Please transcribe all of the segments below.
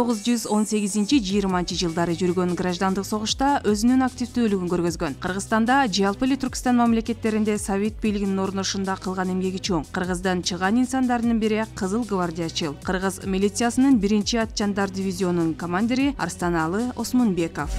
1918-20 жылдары жүргөн граждандык согушта өзүнүн активдүүлүгүн көргөзгөн. Кыргызстанда жалпы эле Түркстан мамлекеттеринде совет бийлигинин орношунда кылган эмгеги чоң. Кыргыздан чыган инсандардын бири Кызыл гвардиячыл. Кыргыз милициясынын 1-атчандар дивизионунун командири Арстаналы Осмонбеков.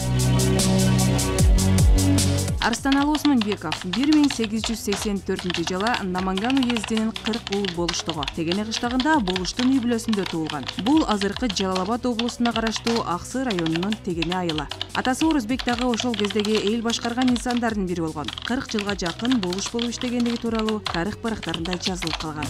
Арстаналы Осмонбеков 1884 жылы Наманган уездинин 40 ул болуштугу Тегене кыштагында Болуштун үй-бүлөсүндө туулган. Бул азыркы Жалал Абад облусуна караштуу Аксы районунун Тегене айылы. Атасы Орузбек дагы ошол кездеги эл башкарган инсандардын бири болгон. 40 жылга жакын болуш болуп иштегендиги тууралуу тарых барактарында жазылып калган.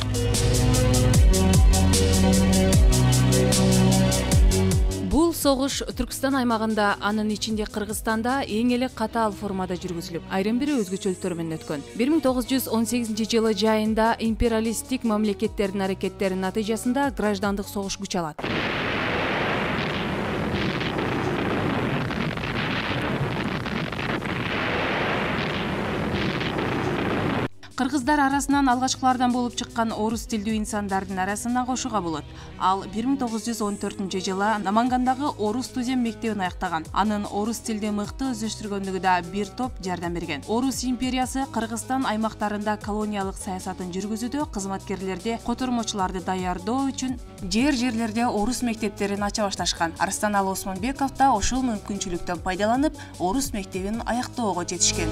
Бул согуш Түркстан аймагында, анын ичинде Кыргызстанда эң эле катаал формада жүргүзүлүп, айрым бир өзгөчөлүктөр менен өткөн. 1918 жылы жайында империалисттик мамлекеттердин аракеттеринин натыйжасында граждандык согуш күч алат. Кыргыздар арасынан алгачкылардан болуп чыккан орус тилдүү инсандардын арасына кошууга болот. Ал 1914 жылы Намангандагы орус тузем мектебин аяктаган. Анын орус тилди мыкты өздөштүргөндүгү да бир топ жардам берген. Орус империясы Кыргызстан аймактарында колониялык саясатын жүргүзүүдө кызматкерлерди, котормочуларды даярдоо үчүн жерлерде орус мектептерин ача башташкан. Арстаналы Осмонбеков да ошол мүмкүнчүлүктөн пайдаланып, орус мектебин аяктоого жетишкен.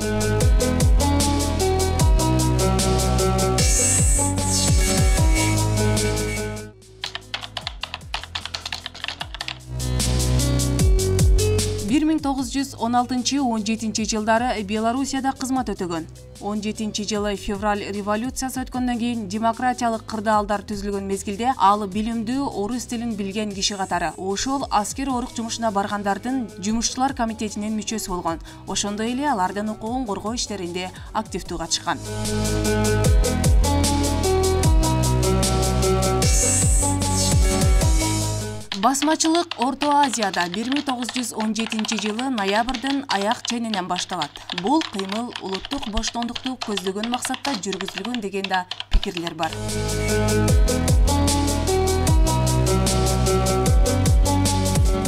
1916-17 жылдары Белоруссияда кызмат өтөгөн. 17 жылы февраль революциясы өткөндөн кийин демократиялык кырдаалдар түзүлгөн мезгилде ал билимдүү орус тилин билген киши катары ошол аскер орук жумушуна баргандардын жумушчулар комитетинин мүчөсү болгон. Ошондой эле алардын укугун коргоо иштеринде активдүү катышкан. Басмачылык Орто Азияда 1917 жылы ноябрдын аяк ченинен башталат. Бул кыймыл улуттук боштондукту көздөгөн максатта жүргүзүлгөн деген да пикирлер бар.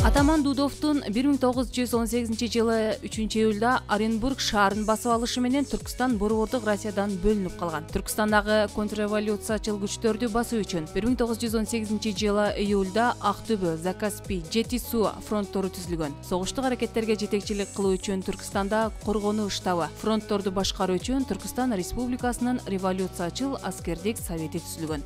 Атаман Дудовдун 1918 жылы 3-июлда Оренбург шаарын басып алышы менен Түркстан борбордук Россиядан бөлүнүп калган. Түркстандагы контрреволюциячыл күчтөрдү басуу үчүн 1918 жылы июлда Актөбө, Закаспий, Жети-Суу фронттору түзүлгөн. Согуштук аракеттерге жетекчилик кылуу үчүн Түркстанда коргонуу штабы, фронтторду башкаруу үчүн Түркстан Республикасынын революциячыл аскердик совети түзүлгөн.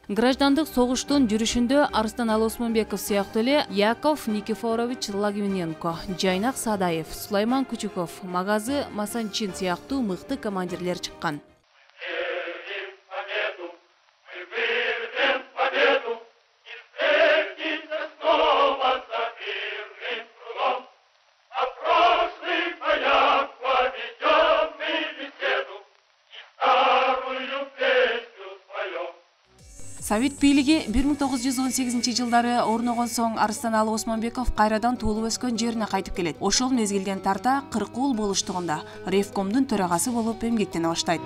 Граждандык согуштун жүрүшүндө Арстаналы Осмонбеков сыяктуу эле Яков Никифорович Лагвиненко, Жайнак Садаев, Сулайман Кучуков, Магазы Масанчин сыяктуу мыкты командирлер чыккан. Совет бийлиги 1918 жылдары орногон соң Арстаналы Осмонбеков кайрадан туулуп өскөн жерине кайтып келет. Ошол мезгилден тарта 40 ул болуштугунда Ревкомдун төрагасы болуп эмгектене баштайт.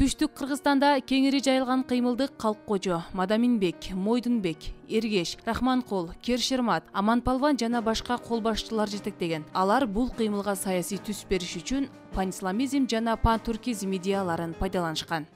Түштүк Кыргызстанда кеңири жайылган кыймылдык Калккожо, Мадаминбек, Мойдунбек, Эргеш, Рахманкул, Кершермат, Аманпалван жана башка кол башчылар жетектеген. Алар бул кыймылга саясий түс бериш үчүн панисламизм жана пантуркизм идеяларын пайдаланышкан.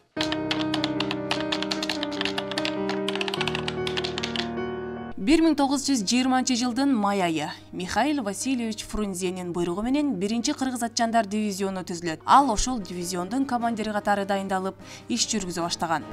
1920 жылдын май айы Михаил Васильевич Фрунзенин буйругу менен 1-кыргыз атчандар дивизиону түзүлөт. Ал ошол дивизиондун командири катары дайындалып, иш жүргүзө баштаган.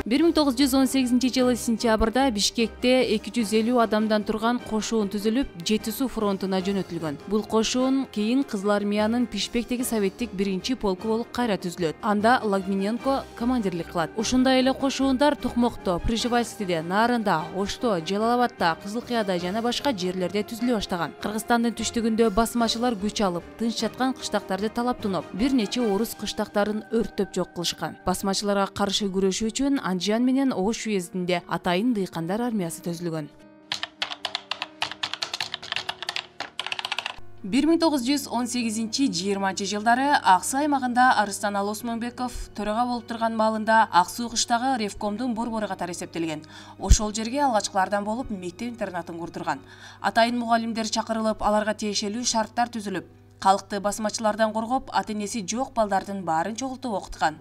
1918 жылы сентябрда Бишкекте 250 адамдан турган кошуун түзүлүп, Жети-Суу фронтуна жөнөтүлгөн. Бул кошуун кийин Кызыл армиянын Пишпектеги советтик 1-полку болуп кайра түзүлөт. Анда Лагвиненко командирлик кылат. Ушундай эле кошуундар Токмокто, Прижевальскийде, Нарында, Ошто, Жалал Абадта, Кызыл Кыяда жана башка жерлерде түзүлө баштаган. Кыргызстандын түштүгүндө басмачылар күч алып, тынч жаткан кыштактарды талап туноп, бир нече орус кыштактарын өрттөп жок кылышкан. Басмачыларга каршы күрөшүү үчүн Анжан менен Ош уездинде Атайын дыйкандар армиясы төзүлгөн. 1918-20 жылдары Аксы аймагында Арыстаналы Осмонбеков төрага болуп турган маалында Аксуу кыштагы Ревкомдун борбору катары эсептелген. Ошол жерге алгачкылардан болуп мектеп-интернатын курдурган. Атайын мугалимдер чакырылып, аларга тиешелүү шарттар түзүлүп, калкты басмачылардан коргоп, ата-энеси жок балдардын баарын чогултуп окуткан.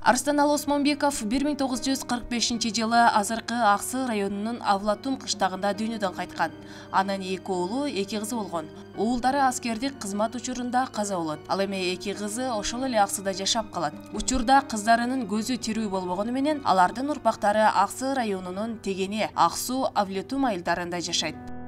Арыстаналы Осмонбеков 1945 жылы азыркы Аксы районунун Авлатум кыштагында дүйнөдөн кайткан. Анын 2 уулу, 2 кызы болгон. Уулдары аскердик кызмат учурунда каза болот. Ал эми 2 кызы ошол эле Аксыда жашап калат. Учурда кыздарынын көзү тирүү болгону менен алардын урпактары Аксы районунун Тегене, Аксуу, Авлатум айылдарында жашайт.